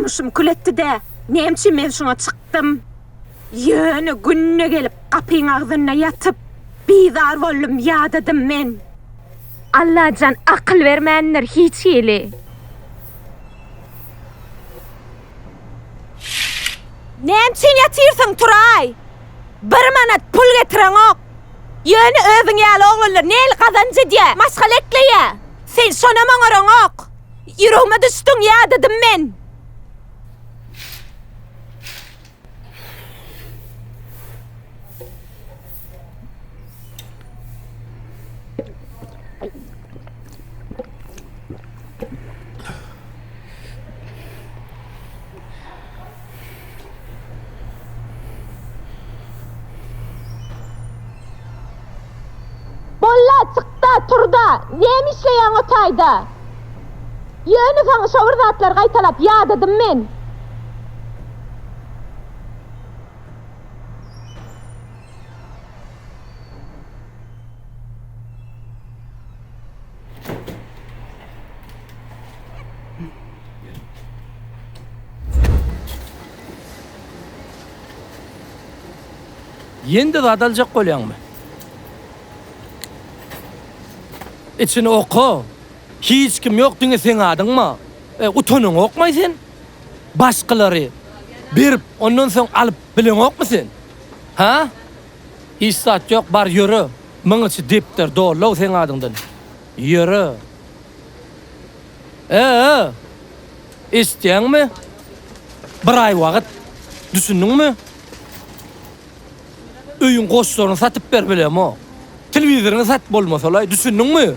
Durmuşum kületdi-de. Nemçi men şuna çykdym. Ýöne günne gelip kapyň agzyna ýatyp bizar boldum ýadadym men. Allahan akıl vermänler hiç hili. Nämçin ýatyrsyň Turay? Bir manat pul getiren ok. Ýöne özüň ýaly oglunlar näli kazanjy diýe maşgal etleýä. Sen şona maňaran ok. Ýüregime düşdüň ýadadym men. Bolla çykda turda, nämişleýän otayda? Ýöne saňa şowur zatlar gaýtalap ýadadym men. Ýende zadaljak bolýarmy? İçini oku. Hiç kim yok diňe sen adyňmy? Utanyň okmaý sen? Başgalary berip ondan soň alyp bilen okmy sen? Ha? Hiç zat yok, bar ýöre. Maňa depter dollaw sen adyňdan. Ýöre. Isleýänmi? Bir ay wagt düşündiňmi? Öýüň goşlaryny satyp ber bilemmi? Telewizoryny satyp bolmasalar düşündiňmi?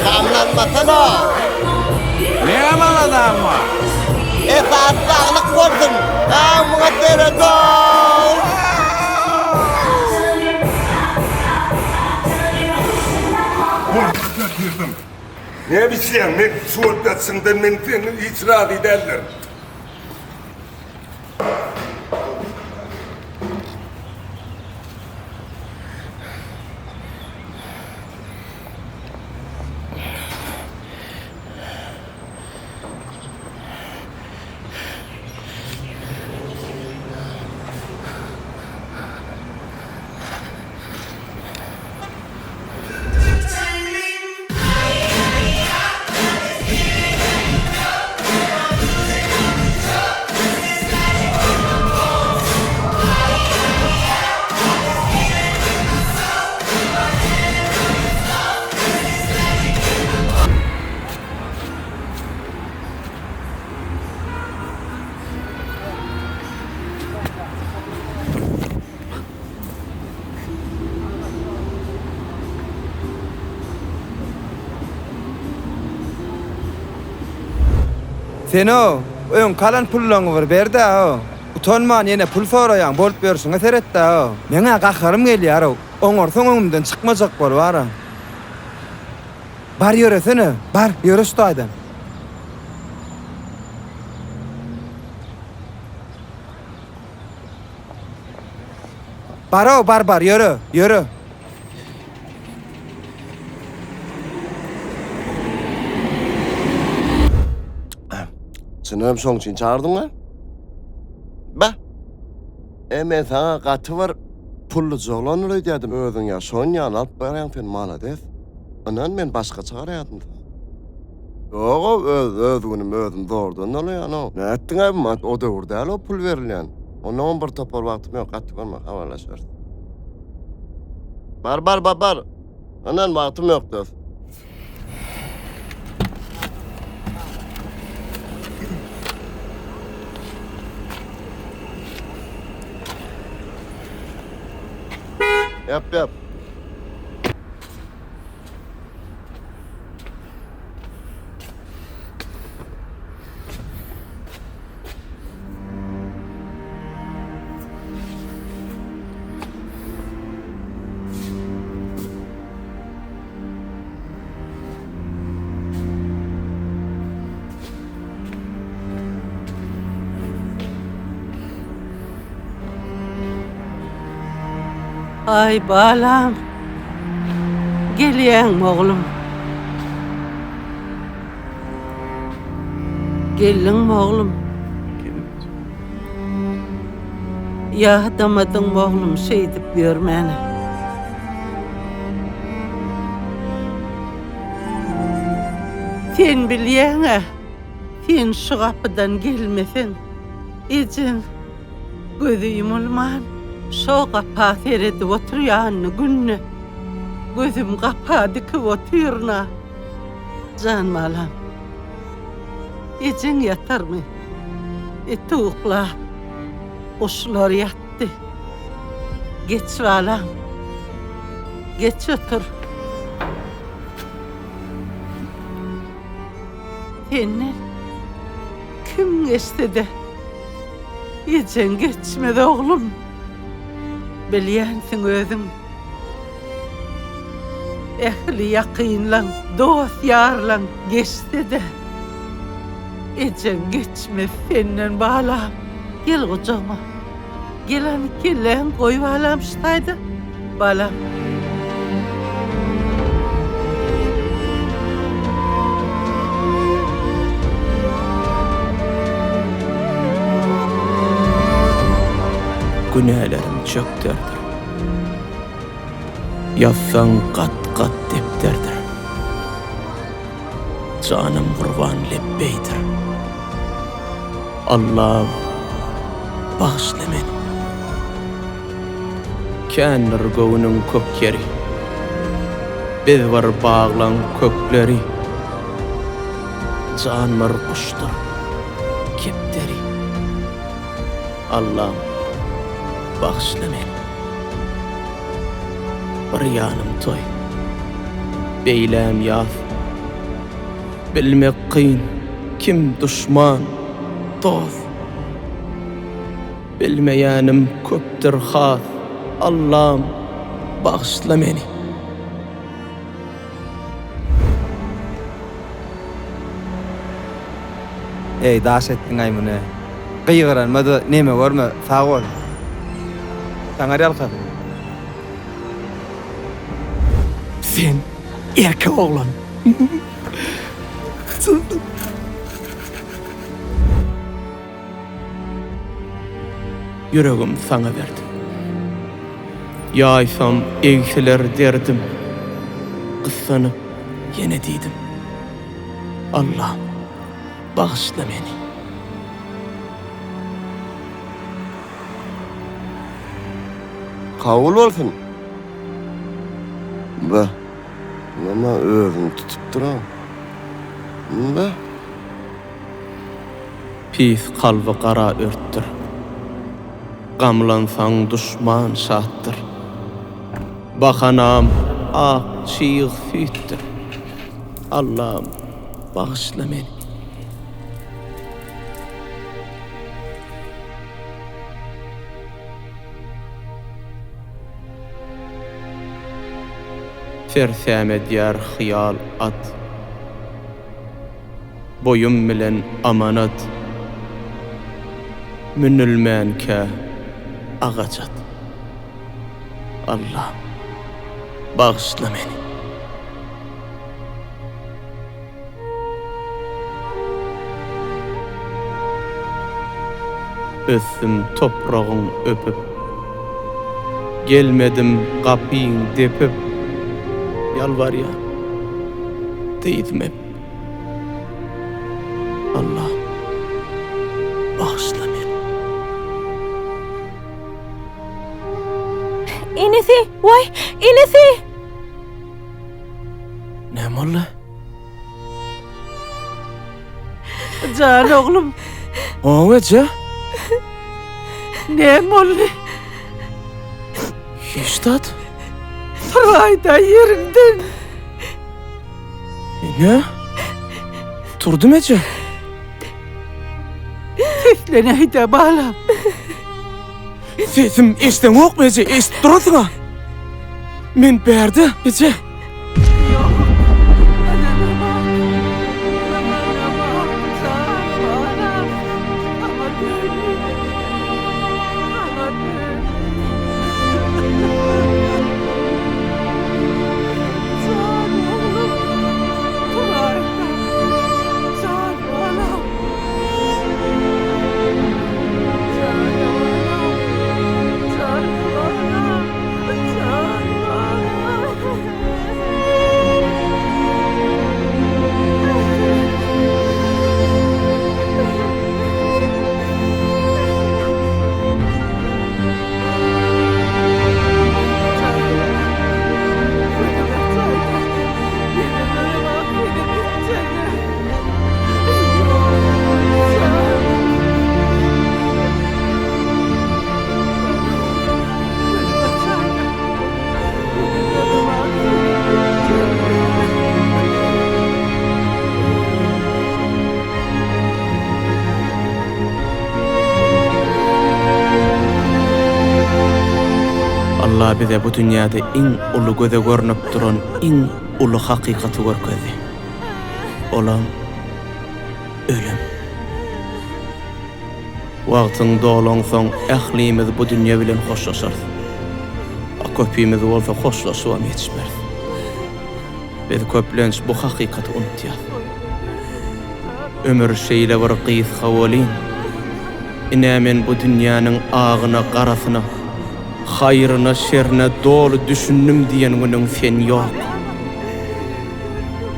Kamlanmasana. Ne yaman adam var? Esaslık bolsun. Muhaddere gol. Ne biçiyen, ne soğutatsın da men itiraz ederler. Sen öň kalan pullaňy bir berde o. Utanman ýene pul soraýan bolup berişiňe seretde o. Meňe gaharym gelýär o. Oňorsaň öňümden çykmajak bolýar. Bar ýöresene, bar ýöres taýdan. Bar ýöre. Sen hem son için çağırdın mı? Bak. Men sana katı var. Pullu zoğlan öyle dedim. Ödün ya son yan alıp barayan fen mala des. Anan men başka çağırayadım. Yok ödüm doğrudan oluyor ano. Ne ettin abi? O da orada o pul verilen. Onun bir topar vaktim yok. Katı varmak havalaşır. Bar. Anan vaktim yok des. Yap. Ay balam. Gelýän oglum. Gelin oglum. Ya damadın oglum şeydip görmeni. Sen bilýän-e, sen şu kapıdan gelmesen, ejin gözü yumulman, şo kapa seredip oturýanny günni, gözüm kapa dikip oturna. Can balam, ejin yatarmy? Eti ukla, kuşlar yattı. Geç balam, geç otur. Senden kim geçti de ecen geçmedi oğlum. Bilýänsiň özüň. Ehli yakynlan, dost yarlan geçti de ecen geçmez senden balam. Gel kocama, gel hani kelleğin koy balam şutaydı. Balam. Günahlarım çökterdir. Yazsan kat kat depterdir. Canım kurban lebbeydir. Allah'ım bağışla beni. Känir göwnüň kök yeri. Biz var bağlan kökleri. Canmar kuştur kepteri. Allah'ım bağışla beni. Bir yanım toy, beylem yaz. Bilmek kıyın, kim düşman, dost. Bilmeyenim köptür has. Allah'ım bağışla beni. Ey daş ettin aymını. Kıyıgıranma da neme görme sağ ol. Sana ralka. Sen erkek oğlan. Yüreğim sana verdim. Yaysam eğsiler derdim. Kıssanıp yine dedim. Allah bağışla beni. Kabul olsun. Be. Ama özüm tutup duram. Be. Pis kalbi kara örttür. Gamlansan düşman şahtır. Bakanam ak çiğ süttür. Allah'ım bağışla beni. Ferseme diyar hıyal at. Boyum bilen amanat. Münülmenke ağacat. Allah bağışla beni. Össüm toprağın öpüp, gelmedim kapıyın depip, yalvar ya, deydim hep. Allah bağışla beni. Inesi, vay, Inesi. Ne molla? Can oğlum, O ece? ne molli? Hiştat? Turayda yerinden. Ne? Turdum ece? Sesleneyde balam. Sesim eşten ok mu ece? Eşit durasın ha? Men berdi ece? Allah bize bu dünyada iň uly göze görnüp duran iň uly hakykaty görkezdi. Olam ölüm. Wagtyň dolan soň ählimiz bu dünýä bilen hoşlaşar. Köpüýmiz bolsa hoşlaşýam ýetişmer. Biz köplenç bu hakykaty unutýar. Ömür şeýle bir gys hawalyn. Inämen bu dünýäniň agyna garasyna, haýryna şerine dolu düşündim diýen günüň sen ýok.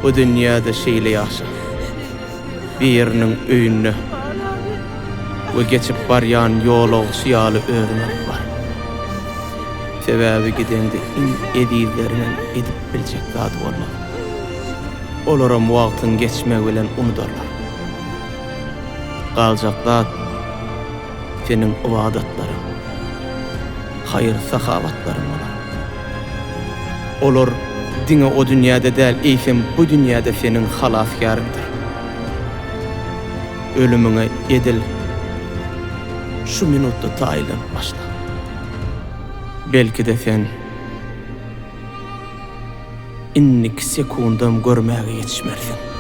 Bu dünýäde şeýle ýaşa. Biriniň öýüne we geçip barýan ýol ýaly özüne bar. Sebäbi gidende iň edizlerinden edip biljek zat bolmaz. Olaram wagtyň geçmek bilen unudarlar. Galjak zat senin ibadatlaryň, hayır sahavatlaryň bolar. Olar diňe o dünýäde däl, eýsem bu dünýäde senin halasgaryndyr. Ölümüňe edil şu minutda taýlan başla. Belki de sen innik sekundam görmäge ýetişmersin.